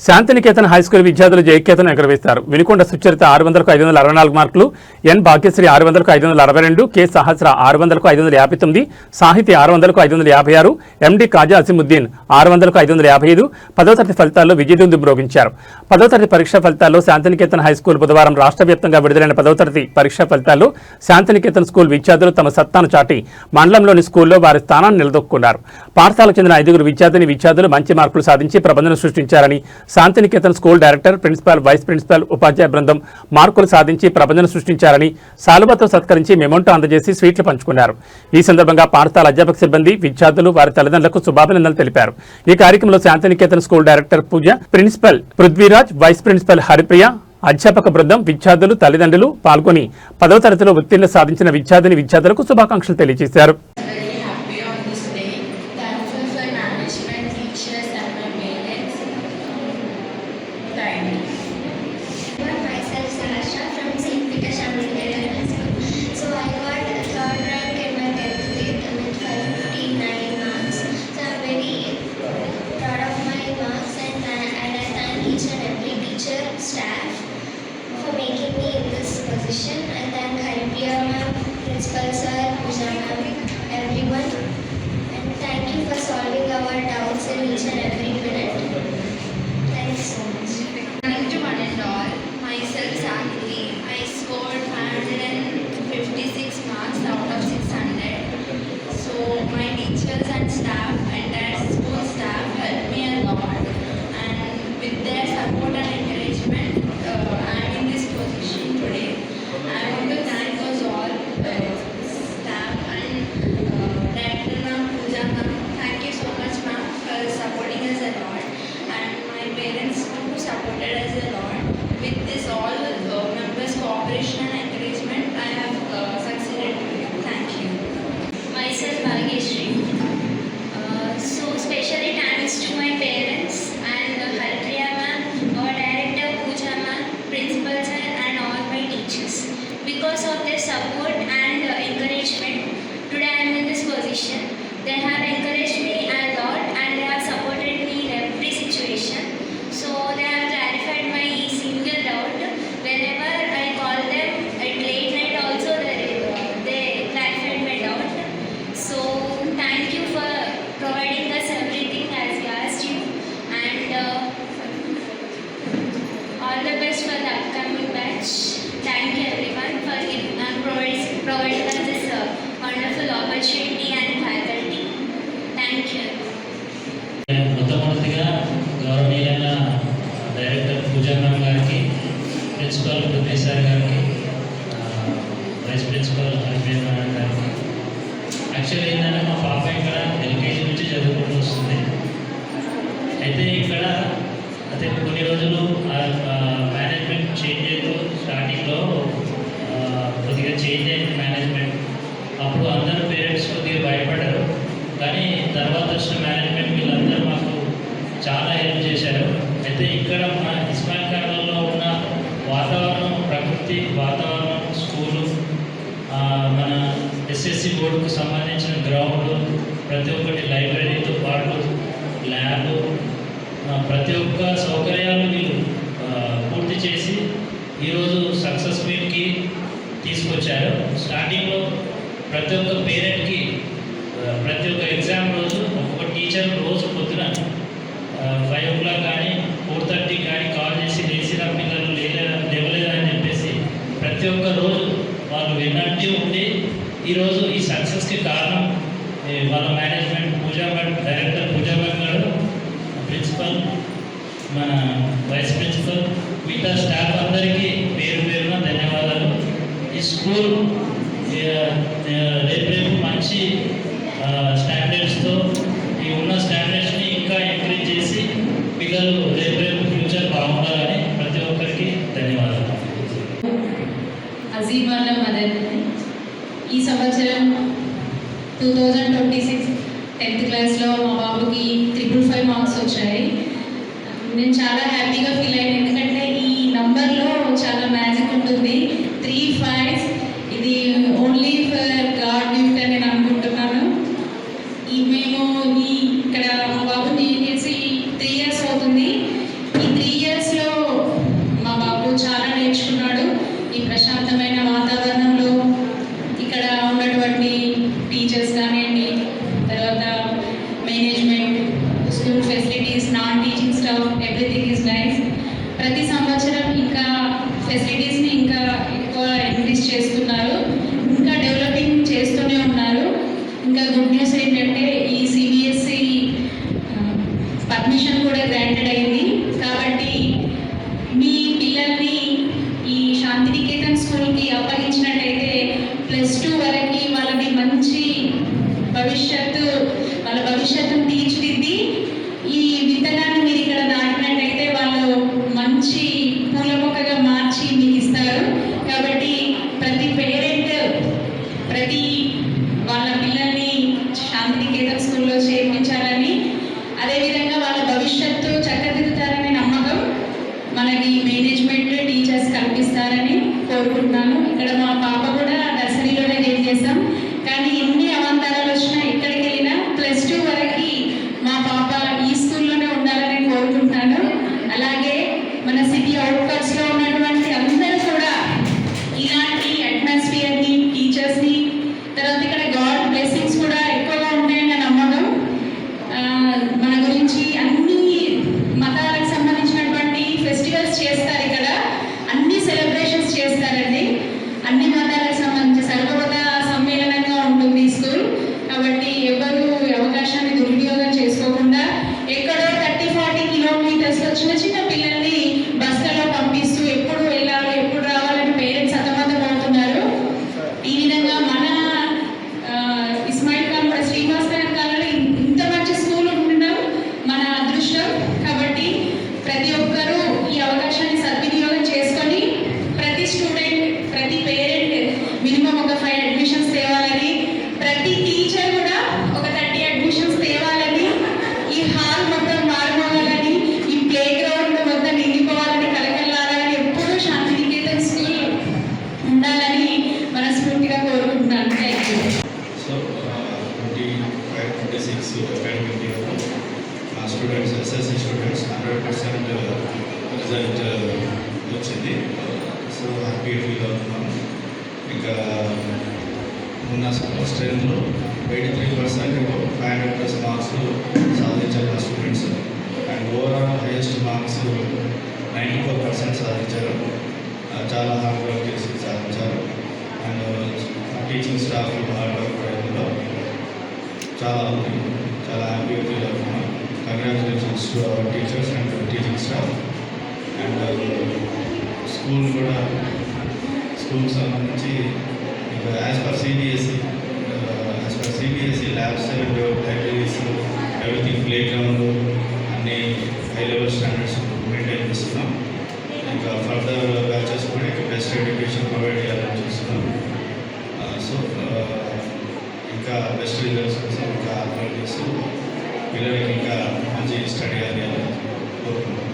Shantiniketan high school విద్యార్థులు జైకేతన్ ఎగురవేస్తారు. వినుకొండ సుచరిత 600కు 564 మార్కులు, ఎన్ Bhagyashree 600కు 562, K సహస్ర 600కు 559, సాహితీ 600కు 556, ఎండి కాజా అసిముద్దీన్ 600కు 555 10వ తరగతి ఫలితాల్లో విజయదుందు మ్రోగించారు. 10వ తరగతి పరీక్షా ఫలితాల్లో శాంతినికేతన్ హైస్కూల్ బుధవారం రాష్ట్ర వ్యాప్తంగా విడుదలైన 10వ తరగతి పరీక్షా ఫలితాల్లో శాంతినికేతన్ స్కూల్ విద్యార్థులు తమ సత్తాను చాటి మండలంలోని స్కూల్లో వారి స్థానాన్ని నిలదొక్కున్నారు. పాఠశాలకు చెందిన 5గురు విద్యార్థులు మంచి మార్కులు సాధించి ప్రబంధన సృష్టించారని Shantiniketan school director, principal, vice principal, ఉపాధ్యాయ బృందం మార్కులు సాధించి ప్రబంధన సృష్టించారని సాలువాతో సత్కరించి మెమోంటో అందజేసి స్వీట్లు పంచుకున్నారు. ఈ సందర్భంగా పాఠశాల అధ్యాపక సిబ్బంది, విద్యార్థులు, వారి తల్లిదండ్రులకు శుభాభినందనలు తెలిపారు. ఈ కార్యక్రమంలో Shantiniketan school director Puja, principal Prithviraj, vice principal Haripriya, అధ్యాపక బృందం, విద్యార్థులు, తల్లిదండ్రులు పాల్గొని 10వ తరగతిలో ఉత్తీర్ణ సాధించిన విద్యార్థులకు శుభాకాంక్షలు తెలియజేశారు. Staff for making me in this position. I thank Haripriya ma'am, principal sir, Pooja ma'am, everyone, and thank you for solving our doubts in each and every minute. Thank you so much. Morning to one and all. Myself Sakshi. I scored 556 marks out of 600. So my teachers and staff, entire school staff helped me a lot, and with their support and encouragement, I am in this position today. I want to thank us all, staff and Director ma'am, Pooja ma'am. Thank you so much ma'am for supporting us a lot, and my parents too supported us a lot. With this all members' cooperation and encouragement, I have succeeded today. Thank you. Myself Bhagyashree. So specially thanks to my parents and Haripriya ma'am, our director Pooja ma'am, principal sir, and all my teachers. Because of their support and encouragement, today I am in this position. They have encouraged me a lot and they have supported me in every situation. So they have clarified my single doubt. Whenever I call them at late night also, they clarified my doubt. So thank you for providing us everything as we asked you, and all the best for the upcoming batch. Thank you everyone for providing us this wonderful opportunity and faculty. Thank you. మొట్టమొదటిగా గౌరవనీయులైన director పూజా ma'am గారికి, principal Prithvi sir గారికి, vice principal Haripriya madam గారికి. Actually ఏంటంటే మా పాప ఇక్కడ LKG నుంచి చదువుకుంటూ వస్తుంది. అయితే ఇక్కడ అయితే కొన్ని రోజులు మేనేజ్మెంట్ చేంజ్ అవుతూ స్టార్టింగ్లో కొద్దిగా చేంజ్ అయింది మేనేజ్మెంట్. అప్పుడు అందరూ పేరెంట్స్ కొద్దిగా భయపడ్డారు, కానీ తర్వాత వచ్చిన మేనేజ్మెంట్ వీళ్ళందరూ మాకు చాలా హెల్ప్ చేశారు. అయితే ఇక్కడ మన ఇస్మాయిల్ ఖాన్లో ఉన్న వాతావరణం, ప్రకృతి వాతావరణం, స్కూలు, మన ఎస్ఎస్సి బోర్డుకు సంబంధించిన గ్రౌండ్, ప్రతి ఒక్కటి లైబ్రరీతో పాటు ల్యాబ్, ప్రతి ఒక్క సౌకర్యాలు వీళ్ళు పూర్తి చేసి ఈరోజు సక్సెస్ మీట్కి తీసుకొచ్చారు. స్టార్టింగ్లో ప్రతి ఒక్క పేరెంట్కి ప్రతి ఒక్క ఎగ్జామ్ రోజు ఒక్కొక్క టీచర్ రోజు పొద్దున 5 o'clock కానీ 4:30 కానీ కాల్ చేసి లేచిన పిల్లలు లేవలేదా అని చెప్పేసి ప్రతి ఒక్క రోజు వాళ్ళు విన్నట్టు ఉండి ఈరోజు ఈ సక్సెస్కి కారణం వాళ్ళ మేనేజ్మెంట్, పూజా మేడం, డైరెక్టర్ పూజా మేడం గారు, ప్రిన్సిపల్, మన వైస్ ప్రిన్సిపల్, మిగతా స్టాఫ్ అందరికీ పేరు పేరున ధన్యవాదాలు. ఈ స్కూల్ రేపు మంచి స్టాండర్డ్స్తో ఈ ఉన్న స్టాండర్డ్స్ని ఇంకా ఎంకరేజ్ చేసి పిల్లలు రేపు ఫ్యూచర్ బాగుండాలని ప్రతి ఒక్కరికి ధన్యవాదాలు. అజీమాల మదన్. ఈ సంవత్సరం 2026 10th క్లాస్లో మా బాబుకి 355 మార్క్స్ వచ్చాయి. నేను చాలా హ్యాపీగా ఫీల్ అయ్యాను, ఎందుకంటే ఈ నంబర్లో చాలా మ్యాజిక్ ఉంటుంది. 3 5 ఇది ఓన్లీ ఫర్ గాడ్ గిఫ్ట్ అని నేను అనుకుంటున్నాను. మేము ఇక్కడ మా బాబుని చేసి 3 years అవుతుంది. ఈ ఎవ్రీథింగ్ ఈజ్ నైస్. ప్రతి సంవత్సరం ఇంకా ఫెసిలిటీస్ని ఇంకా ఎక్కువ ఇంక్రీజ్ చేస్తున్నారు, ఇంకా డెవలపింగ్ చేస్తూనే ఉన్నారు. ఇంకా గుడ్ న్యూస్ ఏంటంటే ఈ సిబిఎస్ఈ పర్మిషన్ కూడా గ్రాంటెడ్ అయింది. కాబట్టి మీ పిల్లల్ని ఈ శాంతినికేతన్ స్కూల్కి అప్పగించినట్టయితే +2 వరకు వాళ్ళని మంచి వాళ్ళ భవిష్యత్తును తీర్చిదిద్ది ఈ విత్తనాన్ని మీరు ఇక్కడ నాటినట్టయితే వాళ్ళు మంచి పూల మొక్కగా మార్చి మీకు ఇస్తారు. కాబట్టి ప్రతి పేరెంట్ వాళ్ళ పిల్లల్ని శాంతినికేతన్ స్కూల్లో చేర్పించాలని, అదేవిధంగా వాళ్ళ భవిష్యత్తు చక్కదిద్దుతారనే నమ్మకం మనకి మేనేజ్మెంట్ టీచర్స్ కల్పిస్తారని కోరుకుంటున్నాను. ఇక్కడ మా పాప కూడా నర్సరీలోనే జాయిన్ చేశాం, కానీ ఎన్ని అవాంతరాలు వచ్చినా ఎక్కడికి వెళ్ళినా +2 వరకు మా పాప ఈ స్కూల్లోనే ఉండాలని కోరుకుంటున్నాను. అలాగే మన సిటీ అవుట్కట్స్లో ఉన్నటువంటి అందరూ కూడా ఇలాంటి అట్మాస్ఫియర్ని, టీచర్స్ని, తర్వాత ఇక్కడ గాడ్ బ్లెస్సింగ్స్ కూడా ఎక్కువగా ఉంటాయన్న నమ్మకం. మన గురించి అన్ని మతాలకు సంబంధించినటువంటి ఫెస్టివల్స్ చేస్తారు, ఇక్కడ అన్ని సెలబ్రేషన్స్ చేస్తారండి. అన్ని మతాలకు సంబంధించి సర్వమత సమ్మేళనంగా ఉంటుంది ఈ స్కూల్. కాబట్టి ఎవరు అవకాశాన్ని దుర్వినియోగం చేసుకోకుండా ఎక్కడో 30-40 కిలోమీటర్స్లో చిన్న చిన్న పిల్లల్ని బస్సులలో పంపిస్తూ ఎప్పుడు వెళ్ళాలో ఎప్పుడు రావాలని పేరెంట్స్ సతమతం అవుతున్నారు. ఈ విధంగా మన ఇస్మాయిల్ ఖాన్ కూడా శ్రీనివాస్ నగర్ కాలంలో ఇంత మంచి స్కూల్ ఉండడం మన అదృష్టం. కాబట్టి ప్రతి ఒక్కరూ ఈ అవకాశాన్ని సద్వినియోగం చేసుకొని ప్రతి స్టూడెంట్, ప్రతి పేరెంట్ మినిమం ఒక 5 అడ్మిషన్స్ తేవాలని, ప్రతి టీచర్ కూడా ఒక 30 అడ్మిషన్స్ తేవాలని, ఈ హాల్ మొత్తం మారిపోవాలని, ఈ ప్లే గ్రౌండ్ మొత్తం నిండిపోవాలని, కలకల్లాలని, ఎప్పుడూ శాంతినికేతన్ స్కూల్ ఉండాలని మనస్ఫూర్తిగా కోరుకుంటున్నాను. Thank you. So, 25-26 academic year, students, SSC students, 100% result వచ్చింది. సో హ్యాపీ ఫీల్ అవుతున్నాను. ఇంకా ఉన్న స్ట్రెంత్లో 83% 500+ మార్క్స్ సాధించారు students. And overall highest marks 94% సాధించారు. చాలా హార్డ్ వర్క్ చేసి సాధించారు. And teaching staff hard work ఇందులో చాలా ఉంది. చాలా హ్యాపీగా ఫీల్ అవుతున్నాం. Congratulations to our teachers and teaching staff. And స్కూల్కి సంబంధించి ఇంకా as per CBSE labs and libraries, everything, play ground అన్ని హై లెవెల్ స్టాండర్డ్స్ మెయింటైన్ చేస్తున్నాం. ఇంకా ఫర్దర్ బ్యాచెస్ కూడా ఇంకా బెస్ట్ ఎడ్యుకేషన్ ప్రొవైడ్ చేయాలని చూస్తున్నాం. సో ఇంకా బెస్ట్ రిజల్ట్స్ కోసం ఇంకా హార్డ్ వర్క్ చేస్తూ పిల్లలకి ఇంకా మంచి స్టడీ అది కోరుకుంటున్నాం.